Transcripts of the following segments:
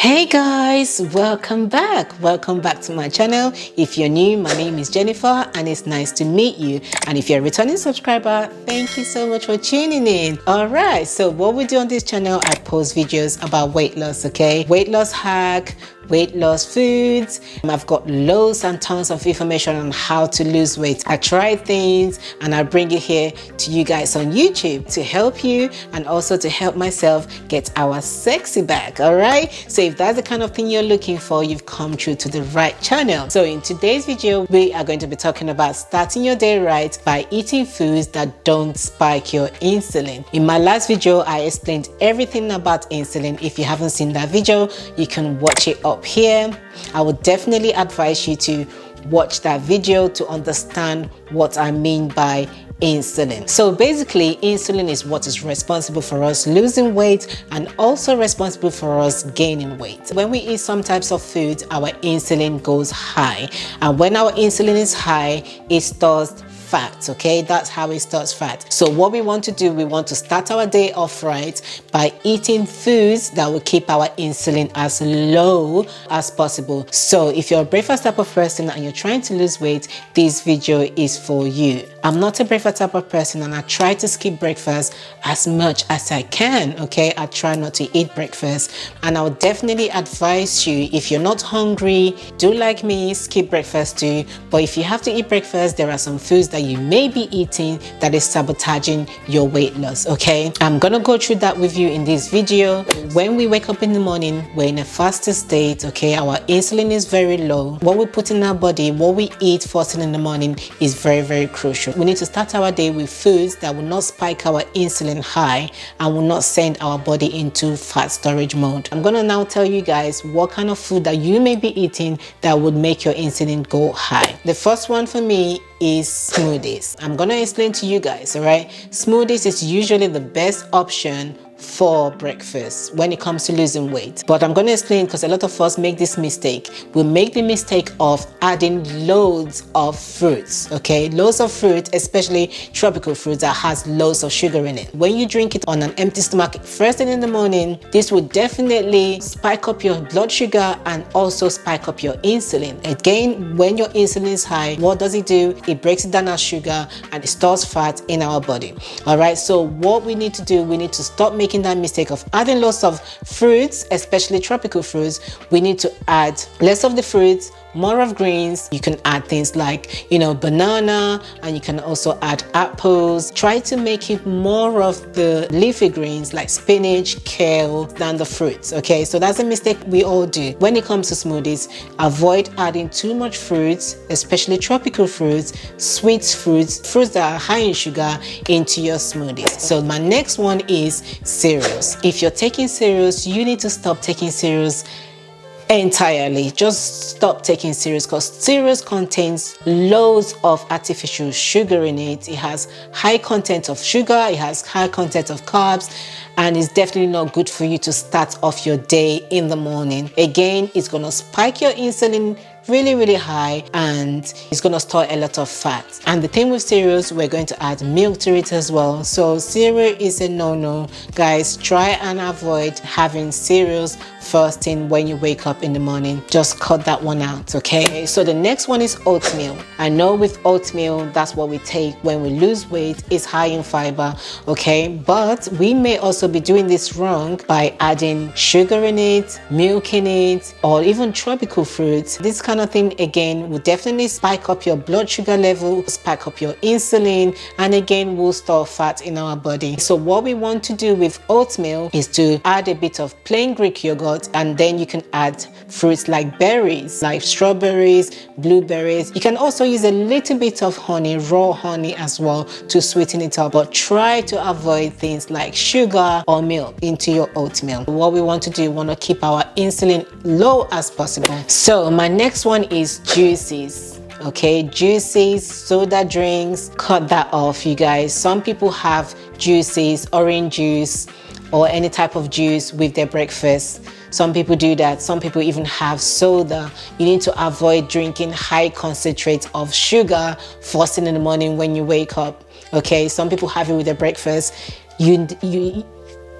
Hey guys, welcome back to my channel. If you're new, my name is Jennifer and it's nice to meet you. And if you're a returning subscriber, thank you so much for tuning in. All right, so what we do on this channel, I post videos about weight loss, okay? Weight loss hack, weight loss foods. I've got loads and tons of information on how to lose weight. I try things and I bring it here to you guys on YouTube to help you and also to help myself get our sexy back. All right, so if that's the kind of thing you're looking for, you've come through to the right channel. So in today's video, we are going to be talking about starting your day right by eating foods that don't spike your insulin. In my last video, I explained everything about insulin. If you haven't seen that video, you can watch it up here. I would definitely advise you to watch that video to understand what I mean by insulin. So basically, insulin is what is responsible for us losing weight and also responsible for us gaining weight. When we eat some types of food, our insulin goes high, and when our insulin is high, it stores fat. Okay, that's how it stores fat. So what we want to do, we want to start our day off right by eating foods that will keep our insulin as low as possible. So if you're a breakfast type of person and you're trying to lose weight, this video is for you. I'm not a breakfast type of person and I try to skip breakfast as much as I can. Okay, I try not to eat breakfast, and I would definitely advise you, if you're not hungry, do like me, skip breakfast too. But if you have to eat breakfast, there are some foods that you may be eating that is sabotaging your weight loss. Okay, I'm gonna go through that with you in this video. When we wake up in the morning, we're in a fasted state. Okay, our insulin is very low. What we put in our body, what we eat first thing in the morning is very crucial. We need to start our day with foods that will not spike our insulin high and will not send our body into fat storage mode. I'm gonna now tell you guys what kind of food that you may be eating that would make your insulin go high. The first one for me is smoothies. I'm gonna explain to you guys. All right, smoothies is usually the best option for breakfast when it comes to losing weight, but I'm going to explain because a lot of us make this mistake. We make the mistake of adding loads of fruits. Okay, loads of fruit, especially tropical fruits that has loads of sugar in it. When you drink it on an empty stomach first thing in the morning, this will definitely spike up your blood sugar and also spike up your insulin. Again, when your insulin is high, what does it do? It breaks it down as sugar and it stores fat in our body. All right, so what we need to do, we need to stop making that mistake of adding lots of fruits, especially tropical fruits. We need to add less of the fruits, more of greens. You can add things like, banana, and you can also add apples. Try to make it more of the leafy greens like spinach, kale than the fruits. Okay, so that's a mistake we all do when it comes to smoothies. Avoid adding too much fruits, especially tropical fruits, sweet fruits, fruits that are high in sugar into your smoothies. So my next one is cereals. If you're taking cereals, you need to stop taking cereals entirely. Just stop taking cereals because cereals contains loads of artificial sugar in it. It has high content of sugar, it has high content of carbs, and it's definitely not good for you to start off your day in the morning. Again, it's gonna spike your insulin really high and it's gonna store a lot of fat. And the thing with cereals, we're going to add milk to it as well. So cereal is a no-no. Guys, try and avoid having cereals first thing when you wake up in the morning. Just cut that one out. Okay, so the next one is oatmeal. I know with oatmeal, that's what we take when we lose weight. It's high in fiber. Okay, but we may also be doing this wrong by adding sugar in it, milk in it, or even tropical fruits. This kind of thing again will definitely spike up your blood sugar level, spike up your insulin, and again will store fat in our body. So what we want to do with oatmeal is to add a bit of plain Greek yogurt, and then you can add fruits like berries, like strawberries, blueberries. You can also use a little bit of honey, raw honey as well, to sweeten it up, but try to avoid things like sugar or milk into your oatmeal. What we want to do, we want to keep our insulin low as possible. So my next one is juices. Okay, juices, soda drinks, cut that off, you guys. Some people have juices, orange juice or any type of juice with their breakfast. Some people do that. Some people even have soda. You need to avoid drinking high concentrates of sugar first thing in the morning when you wake up. Okay, some people have it with their breakfast. You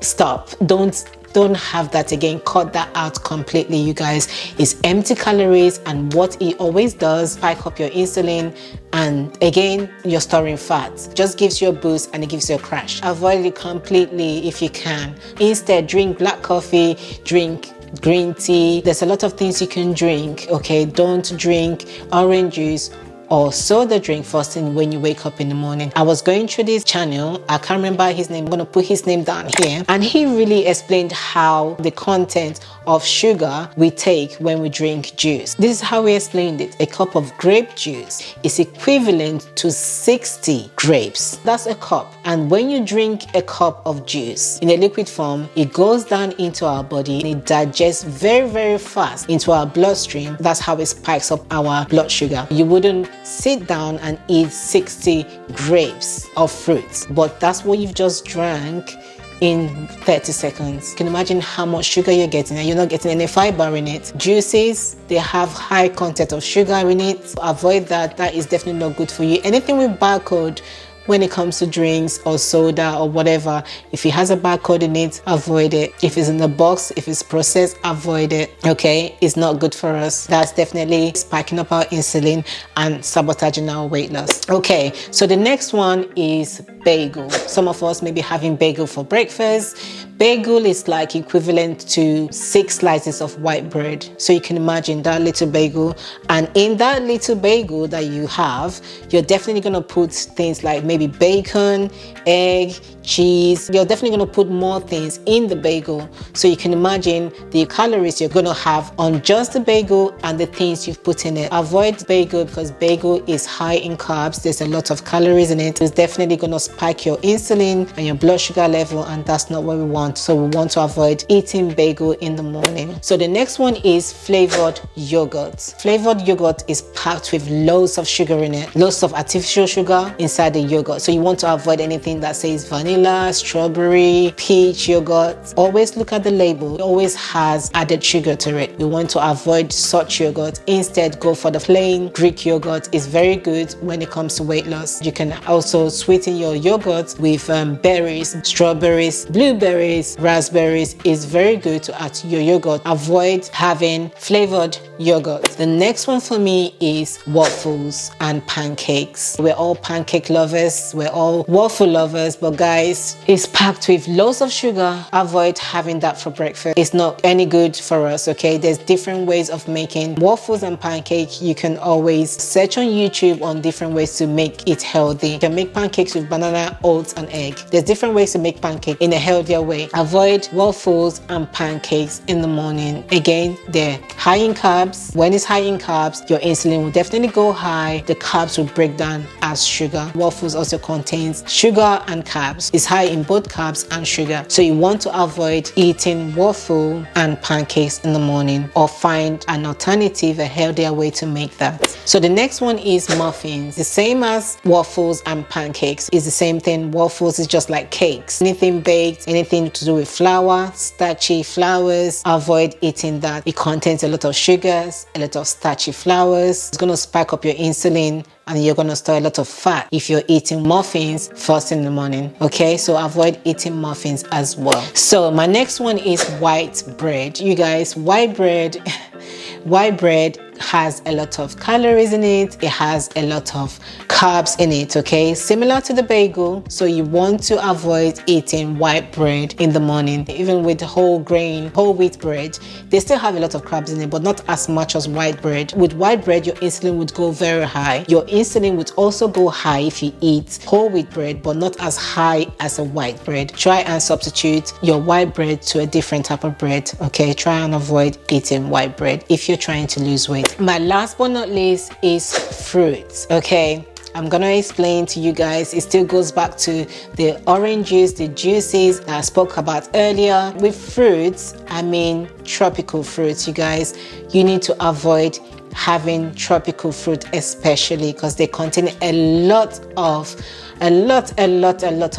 stop. Don't Don't have that again. Cut that out completely, you guys. It's empty calories, and what it always does, spike up your insulin, and again, you're storing fat. Just gives you a boost and it gives you a crash. Avoid it completely if you can. Instead, drink black coffee, drink green tea. There's a lot of things you can drink, okay? Don't drink orange juice or soda drink first thing when you wake up in the morning. I was going through this channel, I can't remember his name, I'm going to put his name down here, and he really explained how the content of sugar we take when we drink juice. This is how he explained it. A cup of grape juice is equivalent to 60 grapes. That's a cup. And when you drink a cup of juice in a liquid form, it goes down into our body and it digests very, very fast into our bloodstream. That's how it spikes up our blood sugar. You wouldn't sit down and eat 60 grapes of fruits, but that's what you've just drank in 30 seconds. You can imagine how much sugar you're getting, and you're not getting any fiber in it. Juices, they have high content of sugar in it. Avoid that. That is definitely not good for you. Anything with barcode, when it comes to drinks or soda or whatever, if it has a barcode in it, avoid it. If it's in a box, if it's processed, avoid it. Okay, it's not good for us. That's definitely spiking up our insulin and sabotaging our weight loss. Okay, so the next one is bagel. Some of us may be having bagel for breakfast. Bagel is like equivalent to 6 slices of white bread. So you can imagine that little bagel, and in that little bagel that you have, you're definitely going to put things like maybe bacon, egg, cheese. You're definitely going to put more things in the bagel. So you can imagine the calories you're going to have on just the bagel and the things you've put in it. Avoid bagel because bagel is high in carbs. There's a lot of calories in it. It's definitely going to spike your insulin and your blood sugar level, and that's not what we want. So we want to avoid eating bagel in the morning. So the next one is flavored yogurt. Flavored yogurt is packed with loads of sugar in it, loads of artificial sugar inside the yogurt. So you want to avoid anything that says vanilla, strawberry, peach yogurt. Always look at the label. It always has added sugar to it. We want to avoid such yogurt. Instead, go for the plain Greek yogurt. It's very good when it comes to weight loss. You can also sweeten your yogurt with berries, strawberries, blueberries, raspberries. Is very good to add to your yogurt. Avoid having flavored yogurt. The next one for me is waffles and pancakes. We're all pancake lovers. We're all waffle lovers, but guys, it's packed with loads of sugar. Avoid having that for breakfast. It's not any good for us, okay? There's different ways of making waffles and pancakes. You can always search on YouTube on different ways to make it healthy. You can make pancakes with banana, oats, and egg. There's different ways to make pancakes in a healthier way. Avoid waffles and pancakes in the morning. Again, they're high in carbs. When it's high in carbs, your insulin will definitely go high. The carbs will break down as sugar. Waffles also contains sugar and carbs. It's high in both carbs and sugar. So you want to avoid eating waffle and pancakes in the morning, or find an alternative, a healthier way to make that. So the next one is muffins. The same as waffles and pancakes. It's the same thing. Waffles is just like cakes. Anything baked, anything to do with flour, starchy flours, avoid eating that. It contains a lot of sugars, a lot of starchy flours. It's going to spike up your insulin, and you're going to store a lot of fat if you're eating muffins first in the morning. Okay, so avoid eating muffins as well. So my next one is white bread. You guys, white bread has a lot of calories in it. It has a lot of carbs in it, okay? Similar to the bagel. So you want to avoid eating white bread in the morning. Even with whole wheat bread, they still have a lot of carbs in it, but not as much as white bread. With white bread, your insulin would go very high. Your insulin would also go high if you eat whole wheat bread, but not as high as a white bread. Try and substitute your white bread to a different type of bread, okay? Try and avoid eating white bread if you're trying to lose weight. My last but not least is fruits, okay? I'm gonna explain to you guys. It still goes back to the oranges, the juices that I spoke about earlier. With fruits, I mean tropical fruits, you guys. You need to avoid having tropical fruit, especially because they contain a lot of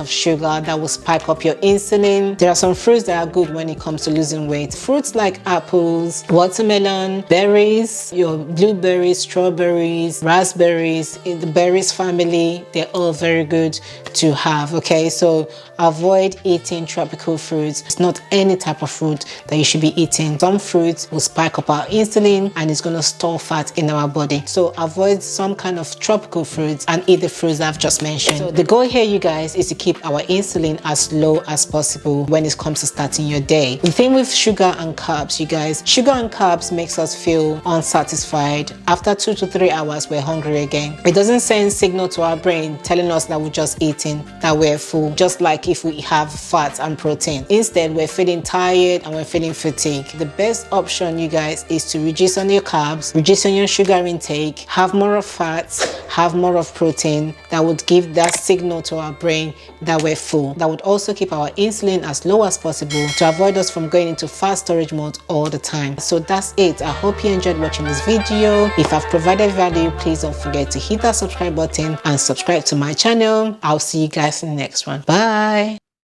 sugar that will spike up your insulin. There are some fruits that are good when it comes to losing weight. Fruits like apples, watermelon, berries, your blueberries, strawberries, raspberries, in the berries family, they're all very good to have. Okay, so avoid eating tropical fruits. It's not any type of fruit that you should be eating. Some fruits will spike up our insulin and it's going to store fat in our body. So avoid some kind of tropical fruits and eat the fruits that I've just mentioned. So the goal here, you guys, is to keep our insulin as low as possible when it comes to starting your day. The thing with sugar and carbs, you guys, sugar and carbs makes us feel unsatisfied. After 2 to 3 hours, we're hungry again. It doesn't send signal to our brain telling us that we're just eating, that we're full, just like if we have fat and protein. Instead, we're feeling tired and we're feeling fatigued. The best option, you guys, is to reduce on your carbs, reduce on your sugar intake, have more of fats, have more of protein. That would give that signal to our brain that we're full. That would also keep our insulin as low as possible to avoid us from going into fast storage mode all the time. So that's it. I hope you enjoyed watching this video. If I've provided value, please don't forget to hit that subscribe button and subscribe to my channel. I'll see you guys in the next one. Bye.